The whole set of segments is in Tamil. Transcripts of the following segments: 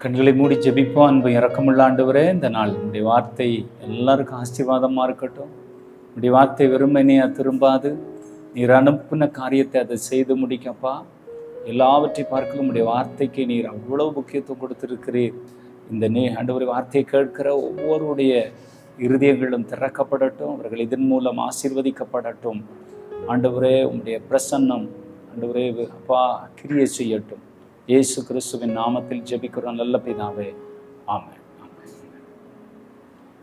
கண்களை மூடி ஜெபிப்போம். அன்பு இரக்கமுள்ள ஆண்டவரே, இந்த நாள் உடைய வார்த்தை எல்லாருக்கும் ஆசீர்வாதமாக இருக்கட்டும். உடைய வார்த்தை வெறுமனையா திரும்பாது, நீர் அனுப்பின காரியத்தை அதை செய்து முடிக்கப்பா. எல்லாவற்றை பார்க்கலும் உடைய வார்த்தைக்கு நீர் அவ்வளவு முக்கியத்துவம் கொடுத்திருக்கிறீர். இந்த ஆண்டவருடைய வார்த்தையை கேட்கிற ஒவ்வொருடைய இருதயங்களும் திறக்கப்படட்டும், அவர்கள் இதன் மூலம் ஆசீர்வதிக்கப்படட்டும். ஆண்டவரே, உம்முடைய பிரசன்னம் ஆண்டவரே அப்பா கிரியை செய்யட்டும். இயேசு கிறிஸ்துவின் நாமத்தில் ஜெபிக்கிறோம் நல்ல பிதாவே, ஆமென்.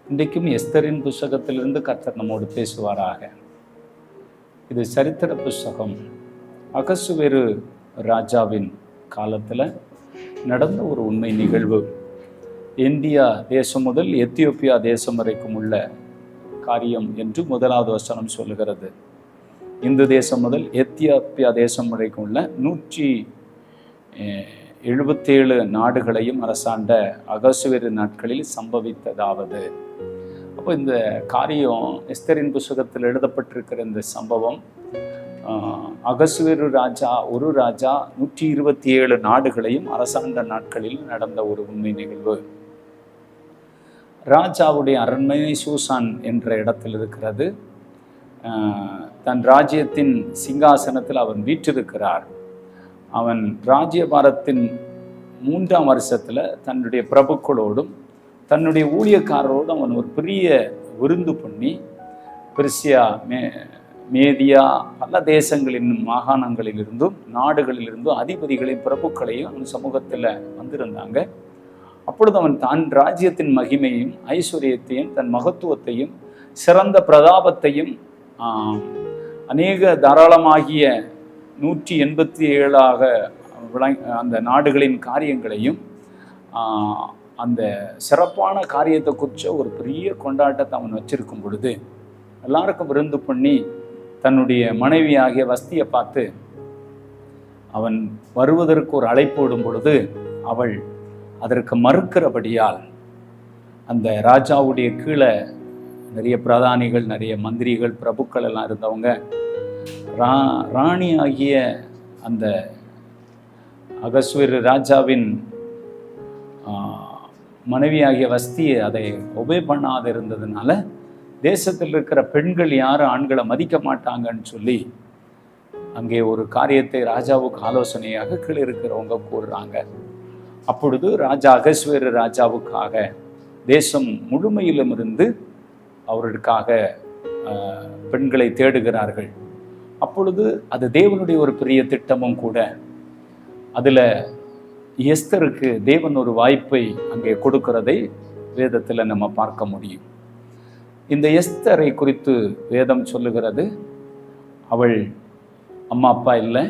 இன்றைக்கும் எஸ்தரின் புஸ்தகத்திலிருந்து கர்த்தர் நம்மோடு பேசுவாராக. இது சரித்திர புஸ்தகம். அகசுவேரு ராஜாவின் காலத்தில் நடந்த ஒரு உண்மை நிகழ்வு. இந்தியா தேசம் முதல் எத்தியோப்பியா தேசம் வரைக்கும் உள்ள காரியம் என்று முதலாவது வசனம் சொல்லுகிறது. இந்து தேசம் முதல் எத்தியோப்பியா தேசம் வரைக்கும் உள்ள 177 நாடுகளையும் அரசாண்ட அகசுவேரு நாட்களில் சம்பவித்ததாவது. அப்போ இந்த காரியம் எஸ்தரின் புஸ்தகத்தில் எழுதப்பட்டிருக்கிற இந்த சம்பவம் அகசுவேரு ஒரு ராஜா 127 நாடுகளையும் அரசாண்ட நாட்களில் நடந்த ஒரு உண்மை நிகழ்வு. ராஜாவுடைய அரண்மனை சூசான் என்ற இடத்தில் இருக்கிறது. தன் ராஜ்யத்தின் சிங்காசனத்தில் அவன் வீற்றிருக்கிறார். அவன் ராஜ்யபாரத்தின் 3ஆம் வருஷத்தில் தன்னுடைய பிரபுக்களோடும் தன்னுடைய ஊழியக்காரரோடும் அவன் ஒரு பெரிய விருந்து பண்ணி பெர்சியா, மேதியா பல தேசங்களின் மாகாணங்களிலிருந்தும் நாடுகளிலிருந்தும் அதிபதிகளையும் பிரபுக்களையும் அவன் சமூகத்தில் வந்திருந்தாங்க. அப்பொழுது அவன் தான் ராஜ்யத்தின் மகிமையும் ஐஸ்வர்யத்தையும் தன் மகத்துவத்தையும் சிறந்த பிரதாபத்தையும் அநேக தாராளமாகிய 187 அந்த நாடுகளின் காரியங்களையும் அந்த சிறப்பான காரியத்தை குறித்த ஒரு பெரிய கொண்டாட்டத்தை அவன் வச்சிருக்கும் பொழுது எல்லாருக்கும் விருந்து பண்ணி தன்னுடைய மனைவியாகிய வஸ்தியை பார்த்து அவன் வருவதற்கு ஒரு அழைப்போடும் பொழுது அவள் அதற்கு மறுக்கிறபடியால் அந்த ராஜாவுடைய கீழே நிறைய பிரதானிகள், நிறைய மந்திரிகள், பிரபுக்கள் எல்லாம் இருந்தவங்க ராணி ஆகிய அந்த அகசுவேரு ராஜாவின் மனைவியாகிய வஸ்தியை அதை ஒபே பண்ணாத இருந்ததுனால தேசத்தில் இருக்கிற பெண்கள் யாரும் ஆண்களை மதிக்க மாட்டாங்கன்னு சொல்லி அங்கே ஒரு காரியத்தை ராஜாவுக்கு ஆலோசனையாக கீழே இருக்கிறவங்க கூறுறாங்க. அப்பொழுது ராஜா அகசுவேரு ராஜாவுக்காக தேசம் முழுமையிலும் இருந்து அவர்களுக்காக பெண்களை தேடுகிறார்கள். அப்பொழுது அது தேவனுடைய ஒரு பெரிய திட்டமும் கூட. அதில் எஸ்தருக்கு தேவன் ஒரு வாய்ப்பை அங்கே கொடுக்கிறதை வேதத்தில் நம்ம பார்க்க முடியும். இந்த எஸ்தரை குறித்து வேதம் சொல்லுகிறது, அவள் அம்மா அப்பா இல்லை,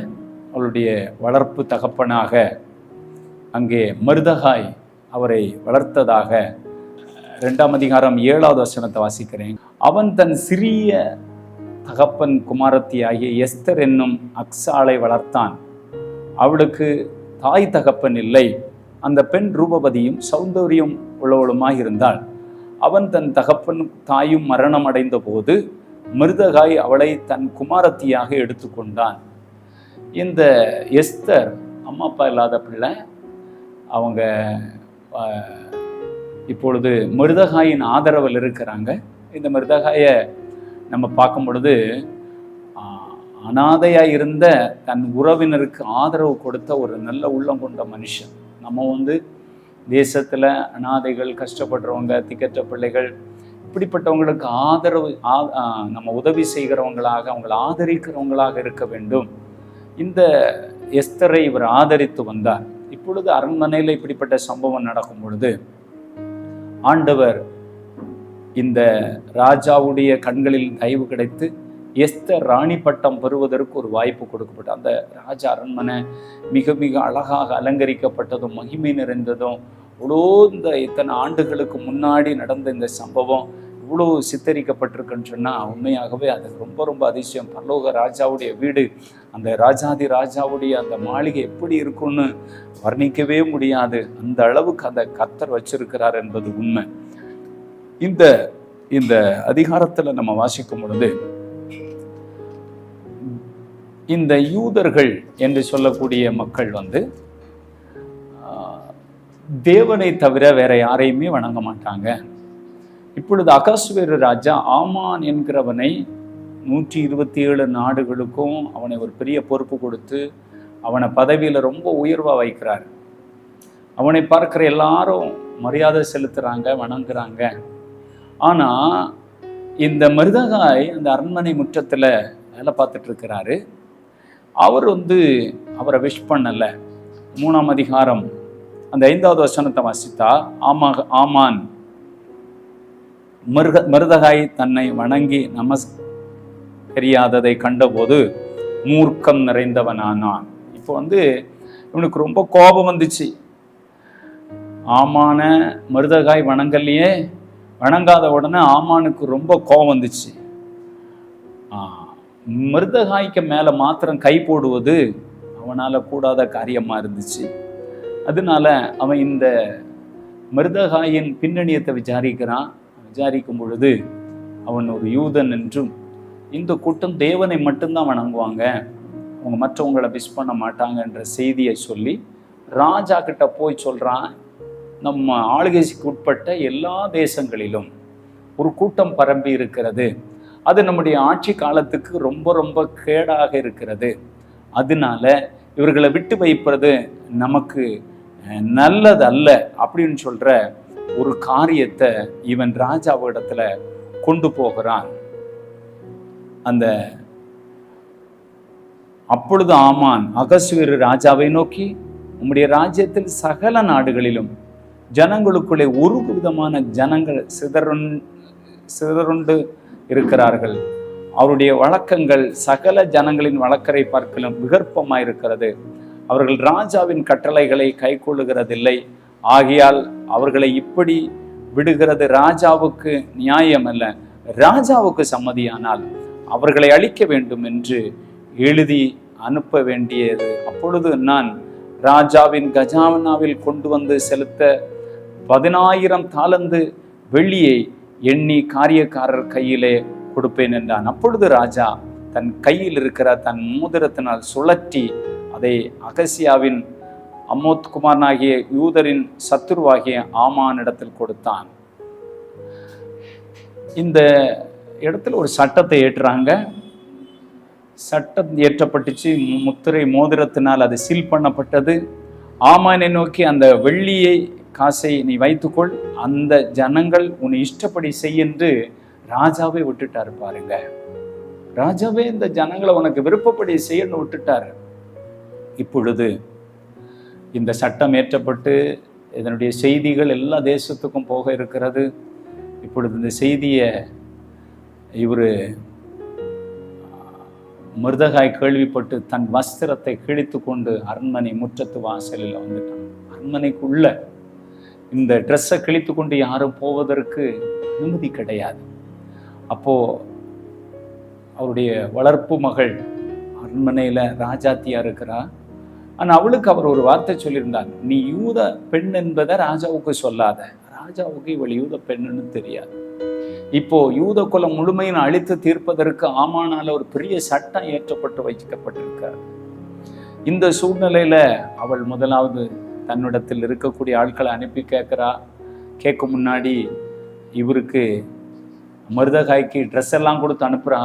அவளுடைய வளர்ப்பு தகப்பனாக அங்கே மருதகாய் அவரை வளர்த்ததாக 2ஆம் அதிகாரம் 7வது வசனத்தை வாசிக்கிறேன். அவன் தன் சிறிய தகப்பன் குமாரத்தியாகிய எஸ்தர் என்னும் அக்சாளை வளர்த்தான். அவளுக்கு தாய் தகப்பன் இல்லை. அந்த பெண் ரூபவதியும் சௌந்தரியம் உள்ளவளுமாய் இருந்தாள். அவன் தன் தகப்பன் தாயும் மரணம் அடைந்த போது மிருதகாய் அவளை தன் குமாரத்தியாக எடுத்துக்கொண்டான். இந்த எஸ்தர் அம்மா அப்பா இல்லாத பிள்ளை. அவங்க இப்பொழுது மிருதகாயின் ஆதரவில் இருக்கிறாங்க. இந்த மிருதகாயை நம்ம பார்க்கும் பொழுது அனாதையாக இருந்த தன் உறவினருக்கு ஆதரவு கொடுத்த ஒரு நல்ல உள்ளம் கொண்ட மனுஷன். நம்ம தேசத்தில் அனாதைகள், கஷ்டப்படுறவங்க, திக்கற்ற பிள்ளைகள், இப்படிப்பட்டவங்களுக்கு ஆதரவு நம்ம உதவி செய்கிறவங்களாக, அவங்களை ஆதரிக்கிறவங்களாக இருக்க வேண்டும். இந்த எஸ்தரை இவர் ஆதரித்து வந்தார். இப்பொழுது அரண்மனையில் இப்படிப்பட்ட சம்பவம் நடக்கும் பொழுது ஆண்டவர் இந்த ராஜாவுடைய கண்களில் தயவு கிடைத்து எஸ்தர் ராணி பட்டம் பெறுவதற்கு ஒரு வாய்ப்பு கொடுக்கப்பட்ட அந்த ராஜா அரண்மனை மிக மிக அழகாக அலங்கரிக்கப்பட்டதும் மகிமை நிறைந்ததும் இத்தனை ஆண்டுகளுக்கு முன்னாடி நடந்த இந்த சம்பவம் இவ்வளோ சித்தரிக்கப்பட்டிருக்குன்னு சொன்னால் உண்மையாகவே அது ரொம்ப ரொம்ப அதிசயம். பரலோக ராஜாவுடைய வீடு, அந்த ராஜாதி ராஜாவுடைய அந்த மாளிகை எப்படி இருக்கும்னு வர்ணிக்கவே முடியாது. அந்த அளவுக்கு அந்த கர்த்தர் வச்சிருக்கிறார் என்பது உண்மை. இந்த அதிகாரத்தில் நம்ம வாசிக்கும் பொழுது இந்த யூதர்கள் என்று சொல்லக்கூடிய மக்கள் தேவனை தவிர வேற யாரையுமே வணங்க மாட்டாங்க. இப்பொழுது அகாஸ்வேரு ராஜா ஆமான் என்கிறவனை 127 நாடுகளுக்கும் அவனை ஒரு பெரிய பொறுப்பு கொடுத்து அவனை பதவியில் ரொம்ப உயர்வாக வைக்கிறார். அவனை பார்க்குற எல்லாரும் மரியாதை செலுத்துகிறாங்க, வணங்குறாங்க. ஆனால் இந்த மருதகாய் அந்த அரண்மனை முற்றத்தில் வேலை பார்த்துட்டு இருக்கிறாரு. அவர் அவரை விஷ் பண்ணலை. 3ஆம் அதிகாரம் அந்த 5வது வசனத்தை வாசித்தா, ஆமான் மருதகாய் தன்னை வணங்கி நமஸ்கரியாததை கண்டபோது மூர்க்கம் நிறைந்தவனானான். இப்போ இவனுக்கு ரொம்ப கோபம் வந்துச்சு. ஆமான மருதகாய் வணங்கலையே, வணங்காத உடனே ஆமானுக்கு ரொம்ப கோபம் வந்துச்சு. மருதகாய்க்கு மேலே மாத்திரம் கை போடுவது அவனால் கூடாத காரியமாக இருந்துச்சு. அதனால அவன் இந்த மருதகாயின் பின்னணியத்தை விசாரிக்கும் பொழுது அவன் ஒரு யூதன் என்றும், இந்த கூட்டம் தேவனை மட்டும்தான் வணங்குவாங்க, அவங்க மற்றவங்களை விஷ் பண்ண மாட்டாங்க என்ற செய்தியை சொல்லி ராஜா கிட்ட போய் சொல்கிறான், நம்ம ஆளுகைக்கு உட்பட்ட எல்லா தேசங்களிலும் ஒரு கூட்டம் பரம்பி இருக்கிறது, அது நம்முடைய ஆட்சி காலத்துக்கு ரொம்ப ரொம்ப கேடாக இருக்கிறது, அதனால இவர்களை விட்டு வைப்பது நமக்கு நல்லது அல்ல அப்படின்னு சொல்ற ஒரு காரியத்தை இவன் ராஜாவிடத்துல கொண்டு போகிறான். அப்பொழுது ஆமான் அகஸ்வேரு ராஜாவை நோக்கி, உம்முடைய ராஜ்யத்தில் சகல நாடுகளிலும் ஜனங்களுக்குள்ளே ஒரு விதமான ஜனங்கள் சிதறுண்டு இருக்கிறார்கள், அவருடைய வழக்கங்கள் சகல ஜனங்களின் வழக்கரை பார்க்கலும் விகற்பமாயிருக்கிறது, அவர்கள் ராஜாவின் கட்டளைகளை கை கொள்ளுகிறதில்லை, ஆகையால் அவர்களை இப்படி விடுகிறது ராஜாவுக்கு நியாயம் அல்ல, ராஜாவுக்கு சம்மதியானால் அவர்களை அழிக்க வேண்டும் என்று எழுதி அனுப்ப வேண்டியது. அப்பொழுது நான் ராஜாவின் கஜானாவில் கொண்டு வந்து செலுத்த 10,000 தாலந்து வெள்ளியை எண்ணி காரியக்காரர் கையிலே கொடுப்பேன் என்றான். அப்பொழுது ராஜா தன் கையில் இருக்கிற தன் மோதிரத்தினால் சுழற்றி அதை அகசியாவின் அம்மோத் குமாரனாகிய யூதரின் சத்துருவாகிய ஆமானிடத்தில் கொடுத்தான். இந்த இடத்துல ஒரு சட்டத்தை ஏற்றுறாங்க. சட்டம் ஏற்றப்பட்டுச்சு, முத்திரை மோதிரத்தினால் அது சீல் பண்ணப்பட்டது. ஆமானை நோக்கி, அந்த வெள்ளியை காசை நீ வைத்துக்கொள், அந்த ஜனங்கள் உன்னை இஷ்டப்படி செய்யென்று ராஜாவே விட்டுட்டாரு. பாருங்க, ராஜாவே இந்த ஜனங்களை உனக்கு விருப்பப்படி செய்யன்னு விட்டுட்டாரு. இப்பொழுது இந்த சட்டம் ஏற்றப்பட்டு இதனுடைய செய்திகள் எல்லா தேசத்துக்கும் போக இருக்கிறது. இப்பொழுது இந்த செய்தியை மருதகாய் கேள்விப்பட்டு தன் வஸ்திரத்தை கிழித்து கொண்டு அரண்மனை முற்றத்து வாசலில் வந்துட்டான். அரண்மனைக்குள்ள இந்த ட்ரெஸ்ஸை கிழித்து கொண்டு யாரும் போவதற்கு அனுமதி கிடையாது. அப்போ அவருடைய வளர்ப்பு மகள் அரண்மனையில் ராஜாத்தியா இருக்கிறா. ஆனால் அவளுக்கு அவர் ஒரு வார்த்தை சொல்லியிருந்தார், நீ யூத பெண் என்பதை ராஜாவுக்கு சொல்லாத, ராஜாவுக்கு இவள் யூத பெண்ணுன்னு தெரியாது. இப்போ யூத குலம் முழுமையின் அழித்து தீர்ப்பதற்கு ஆமானால ஒரு பெரிய சட்டம் ஏற்றப்பட்டு வைக்கப்பட்டிருக்கார். இந்த சூழ்நிலையில அவள் முதலாவது தன்னிடத்தில் இருக்கக்கூடிய ஆட்களை அனுப்பி கேட்க முன்னாடி இவருக்கு மருதகாய்க்கு ட்ரெஸ் எல்லாம் கொடுத்து அனுப்புறா.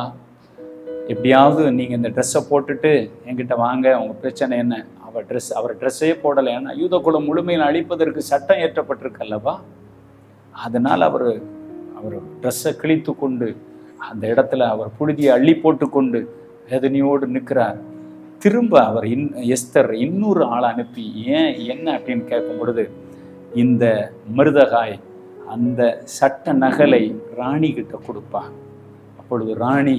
எப்படியாவது நீங்கள் இந்த ட்ரெஸ்ஸை போட்டுட்டு என்கிட்ட வாங்க, உங்கள் பிரச்சனை என்ன? அவர் ட்ரெஸ்ஸே போடலை, ஏன்னா யூத குலம் முழுமையில் அழிப்பதற்கு சட்டம் ஏற்றப்பட்டிருக்கல்லவா. அதனால் அவர் ட்ரெஸ்ஸை கிழித்து கொண்டு அந்த இடத்துல அவர் புழுதியை அள்ளி போட்டு கொண்டு வேதனையோடு நிற்கிறார். திரும்ப அவர் எஸ்தர் இன்னொரு ஆளை அனுப்பி ஏன் என்ன அப்படின்னு கேட்கும் பொழுது, இந்த மருதகாய் அந்த சட்ட நகலை ராணி கிட்ட கொடுப்பான். அப்பொழுது ராணி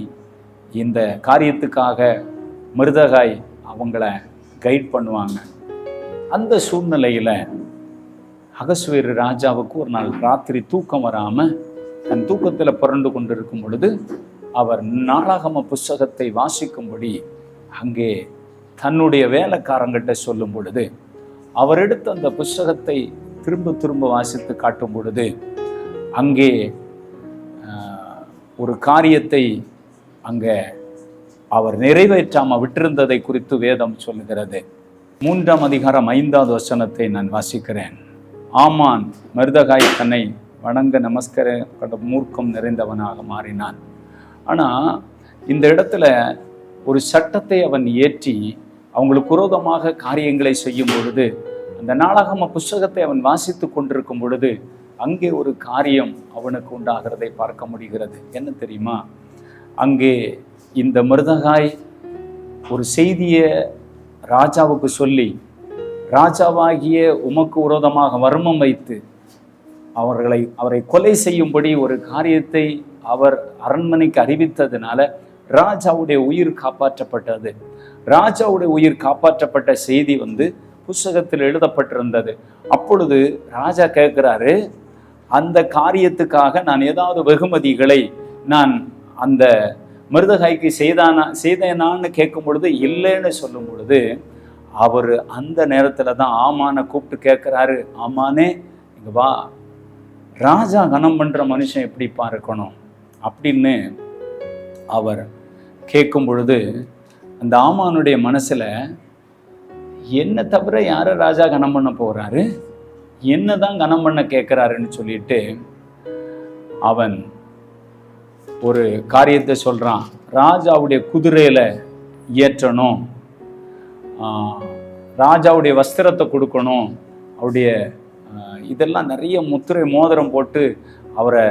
இந்த காரியத்துக்காக மருதகாய் அவங்கள கைட் பண்ணுவாங்க. அந்த சூழ்நிலையில் அகஸ்வேரு ராஜாவுக்கு ஒரு நாள் ராத்திரி தூக்கம் வராமல் தன் தூக்கத்தில் புரண்டு கொண்டிருக்கும் பொழுது அவர் நாளாகம புஸ்தகத்தை வாசிக்கும்படி அங்கே தன்னுடைய வேலைக்காரங்கிட்ட சொல்லும் பொழுது, அவர் எடுத்து அந்த புஸ்தகத்தை திரும்ப திரும்ப வாசித்து காட்டும் பொழுது அங்கே ஒரு காரியத்தை அங்கே அவர் நிறைவேற்றாமல் விட்டிருந்ததை குறித்து வேதம் சொல்லுகிறது. 3ஆம் அதிகாரம் 5வது வசனத்தை நான் வாசிக்கிறேன். ஆமான் மருதகாய் தன்னை வணங்க நமஸ்கர மூர்க்கம் நிறைந்தவனாக மாறினான். ஆனால் இந்த இடத்துல ஒரு சட்டத்தை அவன் ஏற்றி அவங்களுக்கு விரோதமாக காரியங்களை செய்யும் பொழுது, அந்த நாளாகம புஸ்தகத்தை அவன் வாசித்து கொண்டிருக்கும் பொழுது அங்கே ஒரு காரியம் அவனுக்கு உண்டாகிறதை பார்க்க முடிகிறது. என்ன தெரியுமா? அங்கே இந்த மருதகாய் ஒரு செய்தியை ராஜாவுக்கு சொல்லி, ராஜாவாகிய உமக்கு விரோதமாக வர்மம் வைத்து அவரை கொலை செய்யும்படி ஒரு காரியத்தை அவர் அரண்மனைக்கு அறிவித்ததுனால ராஜாவுடைய உயிர் காப்பாற்றப்பட்டது. ராஜாவுடைய உயிர் காப்பாற்றப்பட்ட செய்தி புஸ்தகத்தில் எழுதப்பட்டிருந்தது. அப்பொழுது ராஜா கேட்கிறாரு, அந்த காரியத்துக்காக நான் ஏதாவது வெகுமதிகளை நான் அந்த மருதகாய்க்கு செய்தேனான்னு கேட்கும் பொழுது இல்லைன்னு சொல்லும் பொழுது, அவர் அந்த நேரத்தில் தான் ஆமானை கூப்பிட்டு கேட்குறாரு, ஆமானே இங்க வா, ராஜா கனம் பண்ற மனுஷன் எப்படிப்பா இருக்கணும் அப்படின்னு அவர் கேட்கும் பொழுது, அந்த ஆமானுடைய மனசுல என்ன தவிர யாரை ராஜா கனம் பண்ண போறாரு, என்னதான் கனம் பண்ண கேட்கிறாருன்னு சொல்லிட்டு அவன் ஒரு காரியத்தை சொல்றான். ராஜாவுடைய குதிரையில ஏற்றணும், ராஜாவுடைய வஸ்திரத்தை கொடுக்கணும், அவருடைய இதெல்லாம் நிறைய முத்திரை மோதிரம் போட்டு அவரை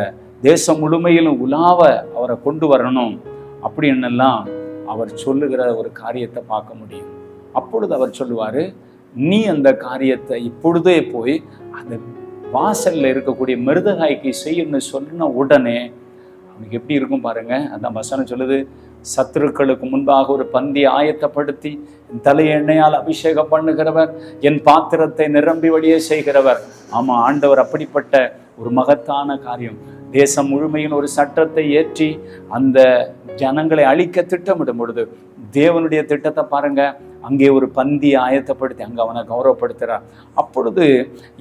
தேசம் முழுமையிலும் உலாவ அவரை கொண்டு வரணும் அப்படின்னெல்லாம் அவர் சொல்லுகிற ஒரு காரியத்தை பார்க்க முடியும். அப்பொழுது அவர் சொல்லுவார், நீ அந்த காரியத்தை இப்பொழுதே போய் அந்த வாசலில் இருக்கக்கூடிய மருதகாய்க்கு செய்யணும்னு சொன்ன உடனே அவனுக்கு எப்படி இருக்கும் பாருங்க. அதான் வசனம் சொல்லுது, சத்துருக்களுக்கு முன்பாக ஒரு பந்தி ஆயத்தப்படுத்தி என் தலையை எண்ணெயால் அபிஷேகம் பண்ணுகிறவர், என் பாத்திரத்தை நிரம்பி வழியே செய்கிறவர். ஆமாம், ஆண்டவர் அப்படிப்பட்ட ஒரு மகத்தான காரியம். தேசம் முழுமையில் ஒரு சட்டத்தை ஏற்றி அந்த ஜனங்களை அழிக்க திட்டமிடும் பொழுது தேவனுடைய திட்டத்தை பாருங்க. அங்கே ஒரு பந்தி ஆயத்தப்படுத்தி அங்கே அவனை கௌரவப்படுத்துகிறார். அப்பொழுது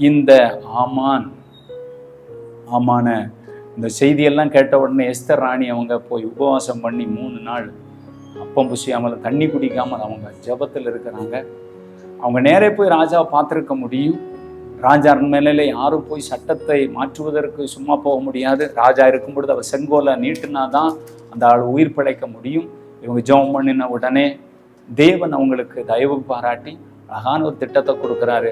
இந்த ஆமான இந்த செய்தியெல்லாம் கேட்ட உடனே எஸ்தர் ராணி அவங்க போய் உபவாசம் பண்ணி 3 நாள் அப்பம் புசியாமல் தண்ணி குடிக்காமல் அவங்க ஜபத்தில் இருக்கிறாங்க. அவங்க நேரே போய் ராஜாவை பார்த்துருக்க முடியும். ராஜா அரண்மனையில யாரும் போய் சட்டத்தை மாற்றுவதற்கு சும்மா போக முடியாது. ராஜா இருக்கும் பொழுது அவர் செங்கோலை நீட்டினா தான் அந்த ஆள் உயிர் பிழைக்க முடியும். இவங்க ஜெபம் பண்ணின உடனே தேவன் அவங்களுக்கு தயவு பாராட்டி அழகான ஒரு திட்டத்தை கொடுக்குறாரு.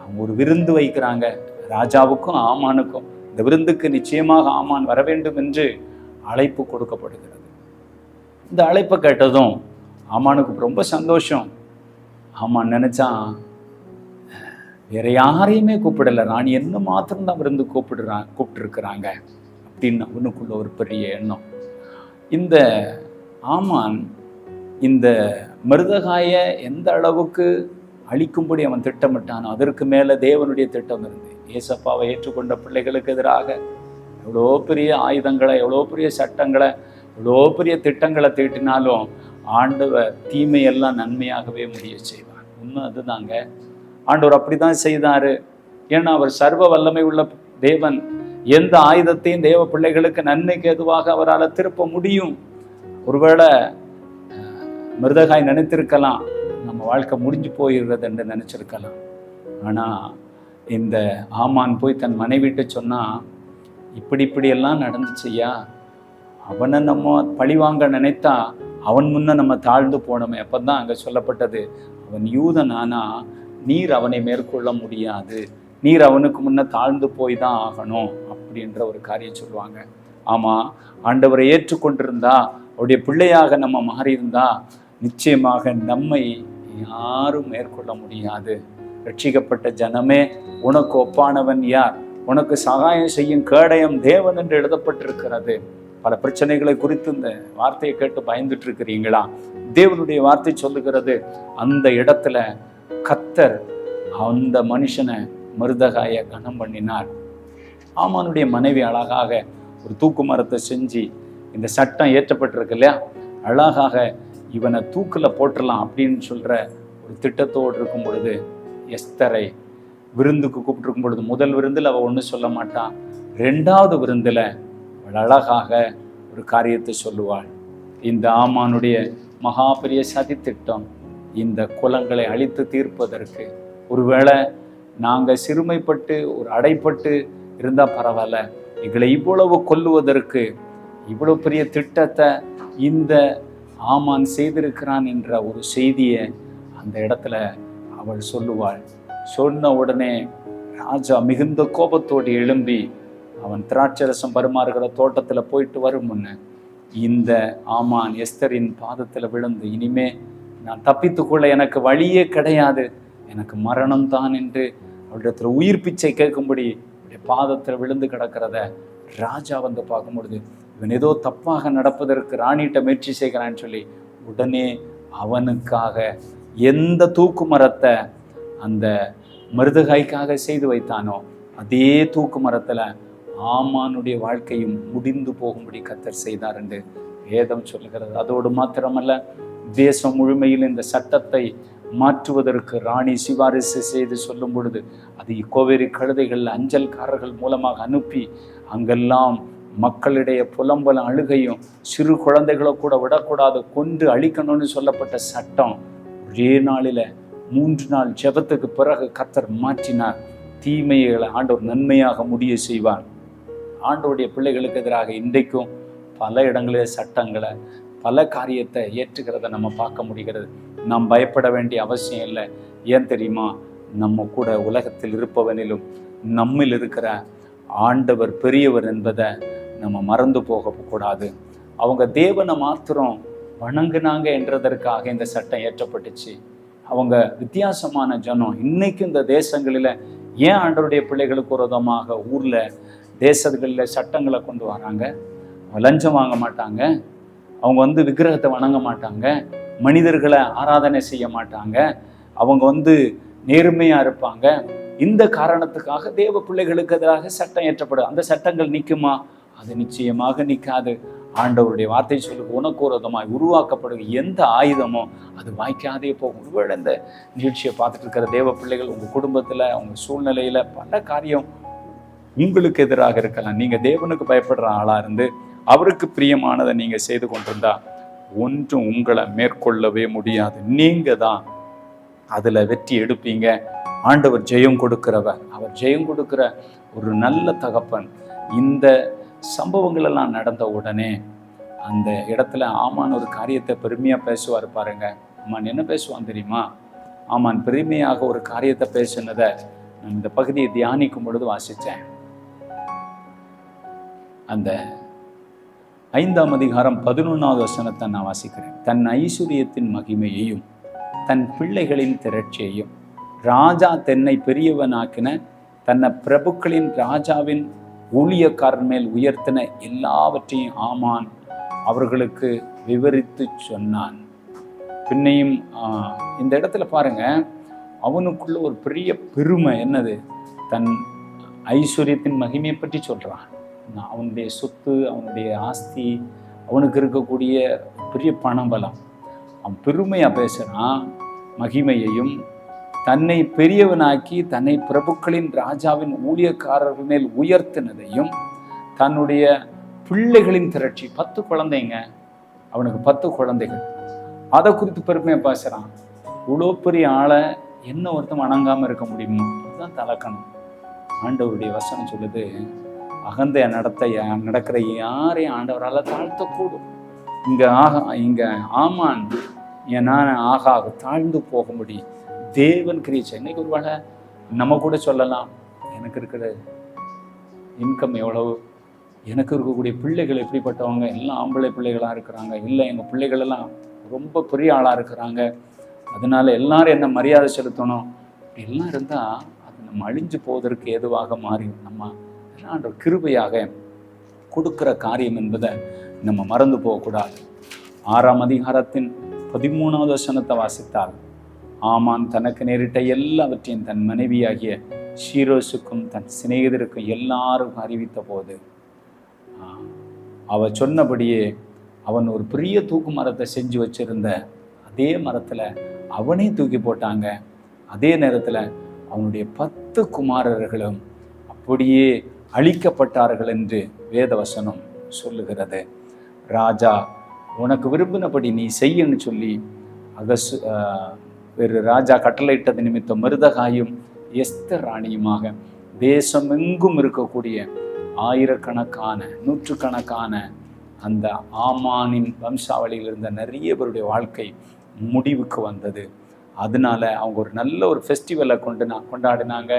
அவங்க ஒரு விருந்து வைக்கிறாங்க ராஜாவுக்கும் ஆமானுக்கும். இந்த விருந்துக்கு நிச்சயமாக ஆமான் வர வேண்டும் என்று அழைப்பு கொடுக்கப்படுகிறது. இந்த அழைப்பை கேட்டதும் ஆமானுக்கு ரொம்ப சந்தோஷம். ஆமான் நினைச்சான், வேற யாரையுமே கூப்பிடலை, ராணி என்ன மாத்திரம்தான் விருந்து கூப்பிட்டுருக்குறாங்க அப்படின்னு அவனுக்குள்ள ஒரு பெரிய எண்ணம். இந்த ஆமான் இந்த மருதகாயை எந்த அளவுக்கு அழிக்கும்படி அவன் திட்டமிட்டானோ அதற்கு மேலே தேவனுடைய திட்டம் இருந்து ஏசப்பாவை ஏற்றுக்கொண்ட பிள்ளைகளுக்கு எதிராக எவ்வளோ பெரிய ஆயுதங்களை, எவ்வளோ பெரிய சட்டங்களை, எவ்வளோ பெரிய திட்டங்களை தீட்டினாலும் ஆண்டவர் தீமையெல்லாம் நன்மையாகவே முடிய செய்வார். உண்மை அதுதாங்க. ஆண்டவர் அப்படி தான் செய்தார். ஏன்னா அவர் சர்வ வல்லமை உள்ள தேவன். எந்த ஆயுதத்தையும் தேவ பிள்ளைகளுக்கு நன்மைக்கு எதுவாக அவரால் திருப்ப முடியும். ஒருவேளை மருதகாய் நினைத்திருக்கலாம், நம்ம வாழ்க்கை முடிஞ்சு போயிடுறது என்று நினைச்சிருக்கலாம். ஆனால் இந்த ஆமான் போய் தன் மனைவிட்டு சொன்னால், இப்படியெல்லாம் நடந்துச்சுயா, அவனை நம்ம பழிவாங்க நினைத்தா அவன் முன்ன நம்ம தாழ்ந்து போனோமே. அப்போ தான் அங்கே சொல்லப்பட்டது, அவன் யூதன் ஆனால் நீர் அவனை மேற்கொள்ள முடியாது, நீர் அவனுக்கு முன்ன தாழ்ந்து போய் தான் ஆகணும் அப்படின்ற ஒரு காரியம் சொல்லுவாங்க. ஆமாம், ஆண்டவரை ஏற்றுக்கொண்டிருந்தா, அவருடைய பிள்ளையாக நம்ம மாறியிருந்தா நிச்சயமாக நம்மை யாரும் மேற்கொள்ள முடியாது. ரட்சிக்கப்பட்ட ஜனமே, உனக்கு ஒப்பானவன் யார்? உனக்கு சகாயம் செய்யும் கேடயம் தேவன் என்று எழுதப்பட்டிருக்கிறது. பல பிரச்சனைகளை குறித்து இந்த வார்த்தையை கேட்டு பயந்துட்டு இருக்கிறீங்களா? தேவனுடைய வார்த்தை சொல்லுகிறது, அந்த இடத்துல கர்த்தர் அந்த மனுஷனை மருதகாயை கனம் பண்ணினார். ஆமானுடைய மனைவி அழகாக ஒரு தூக்கு மரத்தை செஞ்சு, இந்த சட்டம் ஏற்றப்பட்டிருக்கு இல்லையா, அழகாக இவனை தூக்கில் போட்டுடலாம் அப்படின்னு சொல்கிற ஒரு திட்டத்தோடு இருக்கும் பொழுது எஸ்தரை விருந்துக்கு கூப்பிட்டுருக்கும் பொழுது முதல் விருந்தில் அவள் ஒன்றும் சொல்ல மாட்டான். 2வது விருந்தில் அவள் அழகாக ஒரு காரியத்தை சொல்லுவாள். இந்த ஆமானுடைய மகா பெரிய சதி திட்டம் இந்த குலங்களை அழித்து தீர்ப்பதற்கு, ஒருவேளை நாங்கள் சிறுமைப்பட்டு ஒரு அடைப்பட்டு இருந்தால் பரவாயில்ல, எங்களை இவ்வளவு கொல்லுவதற்கு இவ்வளவு பெரிய திட்டத்தை இந்த ஆமான் செய்திருக்கிறான் என்ற ஒரு செய்தியை அந்த இடத்துல அவள் சொல்லுவாள். சொன்ன உடனே ராஜா மிகுந்த கோபத்தோடு எழும்பி அவன் திராட்சரசம் பரிமாறுகிற தோட்டத்தில் போயிட்டு வரும் முன்ன இந்த ஆமான் எஸ்தரின் பாதத்தில் விழுந்து, இனிமே நான் தப்பித்துக்கொள்ள எனக்கு வழியே கிடையாது, எனக்கு மரணம் தான் என்று அவளிடத்துல உயிர் பிச்சை கேட்கும்படி பாதத்தில் விழுந்து கிடக்கிறத ராஜா வந்து பார்க்கும் பொழுது, இவன் ஏதோ தப்பாக நடப்பதற்கு ராணிகிட்ட முயற்சி செய்கிறான்னு சொல்லி உடனே அவனுக்காக எந்த தூக்கு மரத்தை அந்த மருதகாய்க்காக செய்து வைத்தானோ அதே தூக்கு மரத்தில் ஆமானுடைய வாழ்க்கையும் முடிந்து போகும்படி கர்த்தர் செய்தார் என்று வேதம் சொல்லுகிறது. அதோடு மாத்திரமல்ல, தேசம் முழுமையில் இந்த சட்டத்தை மாற்றுவதற்கு ராணி சிபாரிசு செய்து சொல்லும் பொழுது அது கோவேரி கழுதைகள் அஞ்சல்காரர்கள் மூலமாக அனுப்பி அங்கெல்லாம் மக்களிடையே புலம்பல அழுகையும், சிறு குழந்தைகளை கூட விடக்கூடாது, கொன்று அழிக்கணும்னு சொல்லப்பட்ட சட்டம் ஒரே நாளில் 3 நாள் ஜெபத்துக்கு பிறகு கர்த்தர் மாற்றினார். தீமைகளை ஆண்டவர் நன்மையாக முடிய செய்வார். ஆண்டவருடைய பிள்ளைகளுக்கு எதிராக இன்றைக்கும் பல இடங்களில் சட்டங்களை பல காரியத்தை ஏற்றுக்கிறத நம்ம பார்க்க முடிகிறது. நாம் பயப்பட வேண்டிய அவசியம் இல்லை. ஏன் தெரியுமா? நம்ம கூட உலகத்தில் இருப்பவனிலும் நம்மில் இருக்கிற ஆண்டவர் பெரியவர் என்பதை நம்ம மறந்து போகக்கூடாது. அவங்க தேவனை மாத்திரம் வணங்குனாங்க என்றதற்காக இந்த சட்டம் ஏற்றப்பட்டுச்சு. அவங்க வித்தியாசமான ஜனம். இன்னைக்கு இந்த தேசங்களில் ஏன் ஆண்டவருடைய பிள்ளைகளுக்கு விரோதமாக ஊரில் தேசங்களில் சட்டங்களை கொண்டு வராங்க? லஞ்சம் வாங்க மாட்டாங்க, அவங்க விக்கிரகத்தை வணங்க மாட்டாங்க, மனிதர்களை ஆராதனை செய்ய மாட்டாங்க, அவங்க நேர்மையாக இருப்பாங்க. இந்த காரணத்துக்காக தேவ பிள்ளைகளுக்கு எதிராக சட்டம் ஏற்றப்படும். அந்த சட்டங்கள் நிற்குமா? அது நிச்சயமாக நிற்காது. ஆண்டவருடைய வார்த்தை சொல்லுக்கு உனக்கு விரோதமாய் உருவாக்கப்படுகிற எந்த ஆயுதமோ அது வாய்க்காதே போகும். ஒருவேளை இந்த நிகழ்ச்சியை பார்த்துட்டு இருக்கிற தேவ பிள்ளைகள் உங்கள் குடும்பத்தில், உங்கள் சூழ்நிலையில் பல காரியம் உங்களுக்கு எதிராக இருக்கலாம். நீங்கள் தேவனுக்கு பயப்படுற ஆளாக இருந்து அவருக்கு பிரியமானதை நீங்கள் செய்து கொண்டிருந்தா ஒன்றும் உங்களை மேற்கொள்ளவே முடியாது. நீங்கள் தான் அதில் வெற்றி எடுப்பீங்க. ஆண்டவர் ஜெயம் கொடுக்கிறவர், அவர் ஜெயம் கொடுக்கிற ஒரு நல்ல தகப்பன். இந்த சம்பவங்கள் எல்லாம் நடந்த உடனே அந்த இடத்துல ஆமான் ஒரு காரியத்தை பெருமையாக பேசுவார் பாருங்க. ஆமான் என்ன பேசுவான் தெரியுமா? ஆமான் பெருமையாக ஒரு காரியத்தை பேசுனதை நான் இந்த பகுதியை தியானிக்கும் பொழுது வாசித்தேன். அந்த 5ஆம் அதிகாரம் 11வது வசனத்தை நான் வாசிக்கிறேன். தன் ஐஸ்வர்யத்தின் மகிமையையும் தன் பிள்ளைகளின் திரட்சியையும் ராஜா தன்னை பெரியவனாக்கின தன்னை பிரபுக்களின் ராஜாவின் ஊழியக்காரன் மேல் உயர்த்தின எல்லாவற்றையும் ஆமான் அவர்களுக்கு விவரித்து சொன்னான். பின்னையும் இந்த இடத்துல பாருங்க, அவனுக்குள்ள ஒரு பெரிய பெருமை என்னது? தன் ஐஸ்வர்யத்தின் மகிமையை பற்றி சொல்றான். அவனுடைய சொத்து, அவனுடைய ஆஸ்தி, அவனுக்கு இருக்கக்கூடிய பெரிய பணபலம், அவன் பெருமையாக பேசுகிறான். மகிமையையும் தன்னை பெரியவனாக்கி தன்னை பிரபுக்களின் ராஜாவின் ஊழியக்காரர்கள் மேல் உயர்த்தினதையும் தன்னுடைய பிள்ளைகளின் திரட்சி, 10 குழந்தைங்க, அவனுக்கு 10 குழந்தைகள், அதை குறித்து பெருமையாக பேசுகிறான். இவ்வளோ பெரிய ஆளை என்ன ஒருத்தன் வணங்காமல் இருக்க முடியுமோ? அதுதான் தலக்கணும். ஆண்டவருடைய வசனம் சொல்லுது, அகந்தைய நடக்கிற யாரையும் ஆண்டவரால் தாழ்த்தக்கூடும். இங்கே ஆமான் நான் ஆகாக தாழ்ந்து போக முடியும். தேவன் கிரீச்சை இன்னைக்கு ஒரு வேளை நம்ம கூட சொல்லலாம், எனக்கு இருக்கிற இன்கம் எவ்வளவு, எனக்கு இருக்கக்கூடிய பிள்ளைகள் எப்படிப்பட்டவங்க, எல்லாம் ஆம்பளை பிள்ளைகளாக இருக்கிறாங்க, இல்லை எங்கள் பிள்ளைகளெல்லாம் ரொம்ப பெரிய ஆளாக இருக்கிறாங்க, அதனால எல்லாரும் என்ன மரியாதை செலுத்தணும், எல்லாம் இருந்தால் அது நம்ம அழிஞ்சு போவதற்கு ஏதுவாக மாறி நம்ம ஆண்டவர் கிருபையாக கொடுக்கிற காரியம் என்பதை நம்ம மறந்து போகக்கூடாது. 6ஆம் அதிகாரத்தின் 13வது வசனத்தை வாசித்தால், ஆமான் தனக்கு நேரிட்ட எல்லாவற்றையும் தன் மனைவியாகிய ஷீரோசுக்கும் தன் சிநேகிதருக்கும் எல்லாருக்கும் அறிவித்த போது அவ சொன்னபடியே அவன் ஒரு பெரிய தூக்கு மரத்தை செஞ்சு வச்சிருந்த அதே மரத்தில் அவனே தூக்கி போட்டாங்க. அதே நேரத்தில் அவனுடைய 10 குமாரர்களும் அப்படியே அழிக்கப்பட்டார்கள் என்று வேதவசனம் சொல்லுகிறது. ராஜா உனக்கு விரும்பினபடி நீ செய்யன்னு சொல்லி வேறு ராஜா கட்டளையிட்டது நிமித்தம் மருதகாயும் எஸ்தர் ராணியுமாக தேசமெங்கும் இருக்கக்கூடிய ஆயிரக்கணக்கான நூற்றுக்கணக்கான அந்த ஆமானின் வம்சாவளியில் இருந்த நிறைய பேருடைய வாழ்க்கை முடிவுக்கு வந்தது. அதனால அவங்க ஒரு நல்ல ஒரு ஃபெஸ்டிவலை கொண்டாடினாங்க.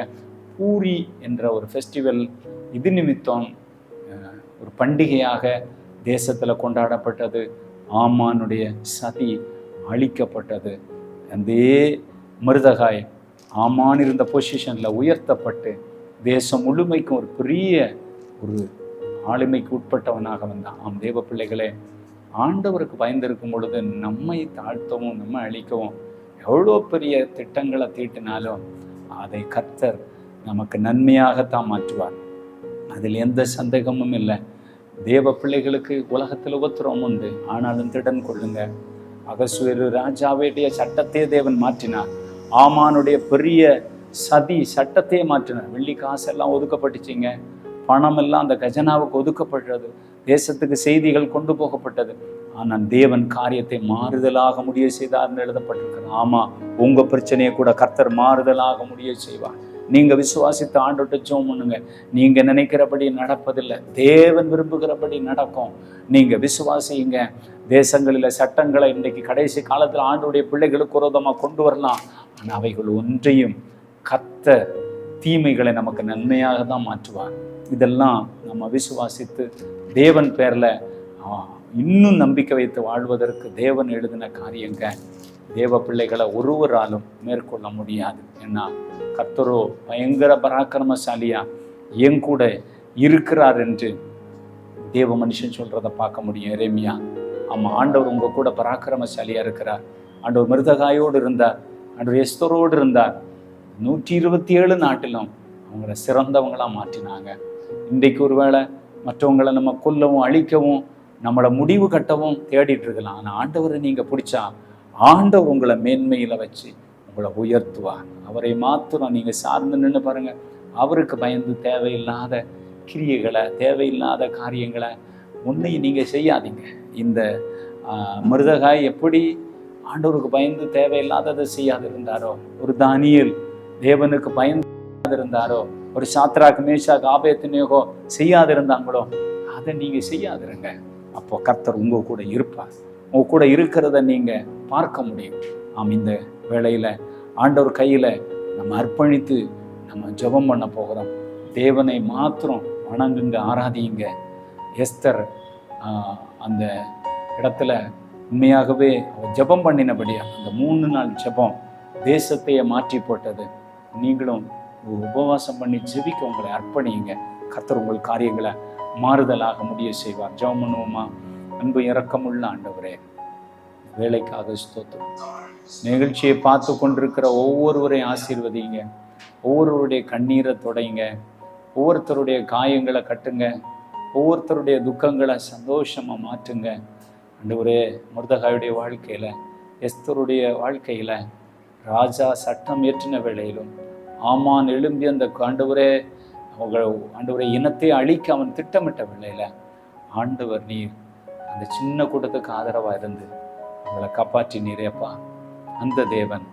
பூரி என்ற ஒரு ஃபெஸ்டிவல் இது நிமித்தம் ஒரு பண்டிகையாக தேசத்தில் கொண்டாடப்பட்டது. ஆமானுடைய சதி அழிக்கப்பட்டது. அதே மருதகாய் ஆமான் இருந்த பொசிஷனில் உயர்த்தப்பட்டு தேசம் முழுமைக்கும் ஒரு பெரிய ஒரு ஆளுமைக்கு உட்பட்டவனாக வந்தான். ஆம் தேவ பிள்ளைகளே, ஆண்டவருக்கு பயந்திருக்கும் பொழுது நம்மை தாழ்த்தவும் நம்ம அழிக்கவும் எவ்வளோ பெரிய திட்டங்களை தீட்டினாலும் அதை கர்த்தர் நமக்கு நன்மையாகத்தான் மாற்றுவார். அதில் எந்த சந்தேகமும் இல்லை. தேவ பிள்ளைகளுக்கு உலகத்தில் உபத்திரவம் உண்டு, ஆனாலும் திடன் கொள்ளுங்க. அகசுவேரு ராஜாவுடைய சட்டத்தையே தேவன் மாற்றினார். ஆமானுடைய பெரிய சதி சட்டத்தையே மாற்றினார். வெள்ளி காசெல்லாம் ஒதுக்கப்பட்டுச்சிங்க, பணம் எல்லாம் அந்த கஜனாவுக்கு ஒதுக்கப்பட்டது, தேசத்துக்கு செய்திகள் கொண்டு போகப்பட்டது. ஆனால் தேவன் காரியத்தை மாறுதலாக முடிய செய்தார்னு எழுதப்பட்டிருக்கிறது. ஆமா, உங்க பிரச்சனையை கூட கர்த்தர் மாறுதலாக முடிய செய்வார். நீங்க விசுவாசித்து ஆண்டோட்ட ஜெபம் பண்ணுங்க. நீங்க நினைக்கிறபடி நடப்பதில்லை, தேவன் விரும்புகிறபடி நடக்கும். நீங்க விசுவாசிங்க. தேசங்களில் சட்டங்களை இன்றைக்கு கடைசி காலத்தில் ஆண்டோடைய பிள்ளைகளுக்கு விரோதமாக கொண்டு வரலாம். ஆனால் அவைகள் ஒன்றையும் கர்த்தர் தீமைகளை நமக்கு நன்மையாக தான் மாற்றுவார். இதெல்லாம் நம்ம விசுவாசித்து தேவன் பேரில் இன்னும் நம்பிக்கை வைத்து வாழ்வதற்கு தேவன் எழுதின காரியங்க. தேவ பிள்ளைகளை ஒருவராலும் மேற்கொள்ள முடியாது. ஏன்னா கர்த்தரோ பயங்கர பராக்கிரமசாலியா என் கூட இருக்கிறார் என்று தேவ மனுஷன் சொல்றதை பார்க்க முடியும். எரேமியா, ஆமாம், ஆண்டவர் உங்க கூட பராக்கிரமசாலியா இருக்கிறார். ஆண்டவர் மிருதகாயோடு இருந்தார், ஆண்டவர் எஸ்தரோடு இருந்தார். 127 நாட்டிலும் அவங்கள சிறந்தவங்களாக மாற்றினாங்க. இன்றைக்கு ஒருவேளை மற்றவங்களை நம்ம கொல்லவும் அழிக்கவும் நம்மளை முடிவு கட்டவும் தேடிட்டு இருக்கலாம். ஆனால் ஆண்டவரை நீங்கள் பிடிச்சா ஆண்டவர் உங்களை மேன்மையில் வச்சு உங்களை உயர்த்துவார். அவரை மாத்திரம் நீங்கள் சார்ந்து நின்று பாருங்கள். அவருக்கு பயந்து தேவையில்லாத கிரியைகளை, தேவையில்லாத காரியங்களை ஒன்றையும் நீங்கள் செய்யாதீங்க. இந்த மிருதகாய் எப்படி ஆண்டவருக்கு பயந்து தேவையில்லாததை செய்யாது இருந்தாரோ, ஒரு தானியேல் தேவனுக்கு பயந்து இருந்தாரோ, ஒரு சாத்ராக் மேஷாக் ஆபேத்நேகோ செய்யாது இருந்தாங்களோ, அதை நீங்கள் செய்யாதிருங்க. அப்போ கர்த்தர் உங்க கூட இருப்பார். உங்க கூட இருக்கிறத நீங்க பார்க்க முடியும். இந்த வேளையில ஆண்டவர் கையில நம்ம அர்ப்பணித்து நம்ம ஜெபம் பண்ண போகிறோம். தேவனை மாத்திரம் வணங்குங்க, ஆராதியுங்க. எஸ்தர் அந்த இடத்துல உண்மையாகவே ஜெபம் பண்ணினபடியா அந்த 3 நாள் ஜெபம் தேசத்தையே மாற்றி போட்டது. நீங்களும் உபவாசம் பண்ணி ஜெபிக்க உங்களை அர்ப்பணியுங்க. கர்த்தர் உங்கள் காரியங்களை மாறுதலாக முடிய செய்வார். ஜெபம் பண்ணுவோமா? அன்பு இரக்கமுள்ள ஆண்டவரே, வேலைக்காக ஸ்தோத்திரம். நிகழ்ச்சியை பார்த்து கொண்டிருக்கிற ஒவ்வொருவரையும் ஆசீர்வதிங்க. ஒவ்வொருவருடைய கண்ணீரை தொடைங்க. ஒவ்வொருத்தருடைய காயங்களை கட்டுங்க. ஒவ்வொருத்தருடைய துக்கங்களை சந்தோஷமாக மாற்றுங்க. ஆண்டவரே, மொர்தெகாயுடைய வாழ்க்கையில், எஸ்தருடைய வாழ்க்கையில், ராஜா சட்டம் ஏற்றின வேளையிலும் ஆமான் எழும்பி அந்த ஆண்டவரே ஆண்டவரை இனத்தை அழிக்க அவன் திட்டமிட்ட வேளையில் ஆண்டவர் நீர் அந்த சின்ன கூட்டத்துக்கு ஆதரவாக இருந்து உங்களை காப்பாற்றினீரேப்பா. அந்த தேவன்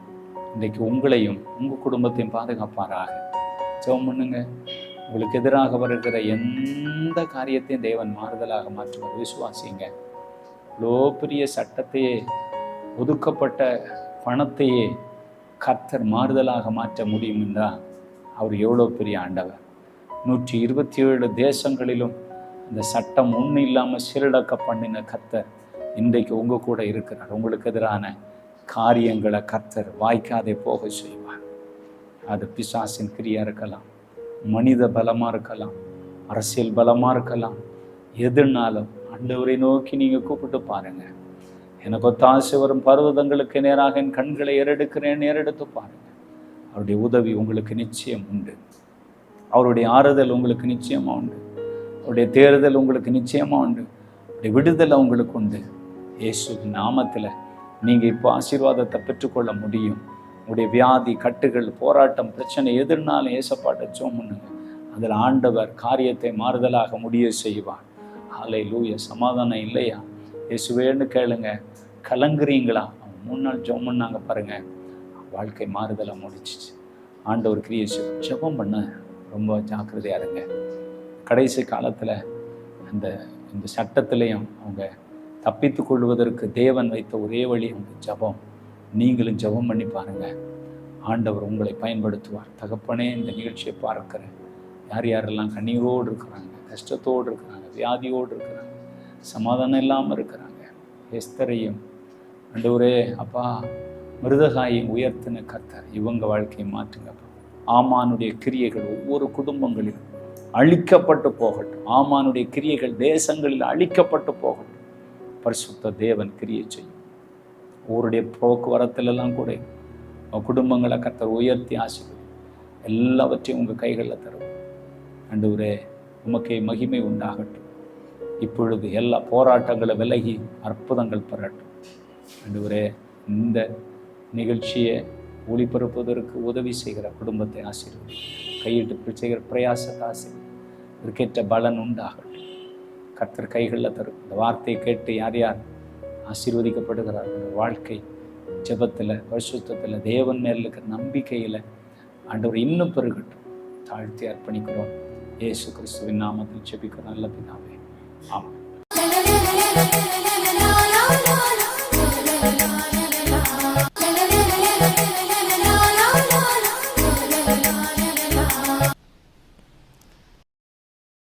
இன்றைக்கு உங்களையும் உங்கள் குடும்பத்தையும் பாதுகாப்பாராக. ஜெபம் பண்ணுங்க. உங்களுக்கு எதிராக வருகிற எந்த காரியத்தையும் தேவன் மாறுதலாக மாற்றுவார். விசுவாசிங்க. இவ்வளோ பெரிய சட்டத்தையே, ஒதுக்கப்பட்ட பணத்தையே கர்த்தர் மாறுதலாக மாற்ற முடியும் என்றால் அவர் எவ்வளோ பெரிய ஆண்டவர். 127 தேசங்களிலும் அந்த சட்டம் ஒன்றும் இல்லாமல் சீரடக்க பண்ணின கர்த்தர் இன்றைக்கு உங்கள் கூட இருக்கிறார். உங்களுக்கு எதிரான காரியங்களை கர்த்தர் வாய்க்காதே போக செய்வார். அது பிசாசின் கிரியா இருக்கலாம், மனித பலமாக இருக்கலாம், அரசியல் பலமாக இருக்கலாம். எதுனாலும் ஆண்டவரை நோக்கி நீங்கள் கூப்பிட்டு பாருங்கள். எனக்கு ஒத்தாசை வரும் பர்வதங்களுக்கு நேராக என் கண்களை ஏறெடுத்து பாருங்கள். அவருடைய உதவி உங்களுக்கு நிச்சயம் உண்டு. அவருடைய ஆறுதல் உங்களுக்கு நிச்சயமாக உண்டு. அவருடைய தேறுதல் உங்களுக்கு நிச்சயமாக உண்டு. அவருடைய விடுதலை உங்களுக்கு உண்டு. இயேசுவின் நாமத்தில் நீங்கள் இப்போ ஆசீர்வாதத்தை பெற்றுக்கொள்ள முடியும். உங்களுடைய வியாதி, கட்டுகள், போராட்டம், பிரச்சனை எதிர்னாலும் ஏசப்பாட்ட ஜெபம் பண்ணுங்க. அதில் ஆண்டவர் காரியத்தை மாறுதலாக முடிய செய்வார். ஹல்லேலூயா. சமாதானம் இல்லையா? இயேசுவேன்னு கேளுங்க. கலங்குறீங்களா? 3 நாள் ஜெபம் பண்ணாங்க பாருங்க, வாழ்க்கை மாறுதலாக முடிச்சிச்சு. ஆண்டவர் கிரியை செய்யும். ஜெபம் பண்ண ரொம்ப ஜாக்கிரதையாக இருங்க. கடைசி காலத்தில் இந்த சட்டத்திலையும் அவங்க தப்பித்து கொள்வதற்கு தேவன் வைத்த ஒரே வழி அவங்க ஜெபம். நீங்களும் ஜெபம் பண்ணி பாருங்கள், ஆண்டவர் உங்களை பயன்படுத்துவார். தகப்பனே, இந்த நிகழ்ச்சியை பார்க்குற யார் யாரெல்லாம் கண்ணீரோடு இருக்கிறாங்க, கஷ்டத்தோடு இருக்கிறாங்க, வியாதியோடு இருக்கிறாங்க, சமாதானம் இல்லாமல் இருக்கிறாங்க, எஸ்தரையும் ஆண்டவரே அப்பா மிருதகாயை உயர்த்தின கர்த்தர் இவங்க வாழ்க்கையை மாற்றுங்கப்பா. ஆமானுடைய கிரியைகள் ஒவ்வொரு குடும்பங்களிலும் அழிக்கப்பட்டு போகட்டும். ஆமானுடைய கிரியைகள் தேசங்களில் அழிக்கப்பட்டு போகட்டும். பரிசுத்த தேவன் கிரியை செய்யும். ஊருடைய போக்குவரத்திலெல்லாம் கூட குடும்பங்களை கர்த்தர் உயர்த்தி ஆசீர்வதி. எல்லாவற்றையும் உங்கள் கைகளில் தரும். ஆண்டவரே, உமக்கே மகிமை உண்டாகட்டும். இப்பொழுது எல்லா போராட்டங்களை விலகி அற்புதங்கள் பெறட்டும். ஆண்டவரே, இந்த நிகழ்ச்சியை ஒளிபரப்புவதற்கு உதவி செய்கிற குடும்பத்தை ஆசீர்வதி. கையிட்டு செய்கிற பிரயாசத்தை ஆசீர்வதி. இதற்கேற்ற பலன் உண்டாகட்டும். கர்த்தர் கைகளில் தரும். இந்த வார்த்தையை கேட்டு யார் யார் ஆசீர்வதிக்கப்படுகிறார்கள், வாழ்க்கை ஜெபத்தில், பரிசுத்தத்தில், தேவன் மேல் இருக்கிற நம்பிக்கையில் ஆண்டவர் இன்னும் பெருகட்டும். தாழ்த்தி அர்ப்பணிக்கிறோம். இயேசு கிறிஸ்துவின் நாமத்தில் ஜெபிக்கிறோம் நல்ல பிதாவே. ஆமென்.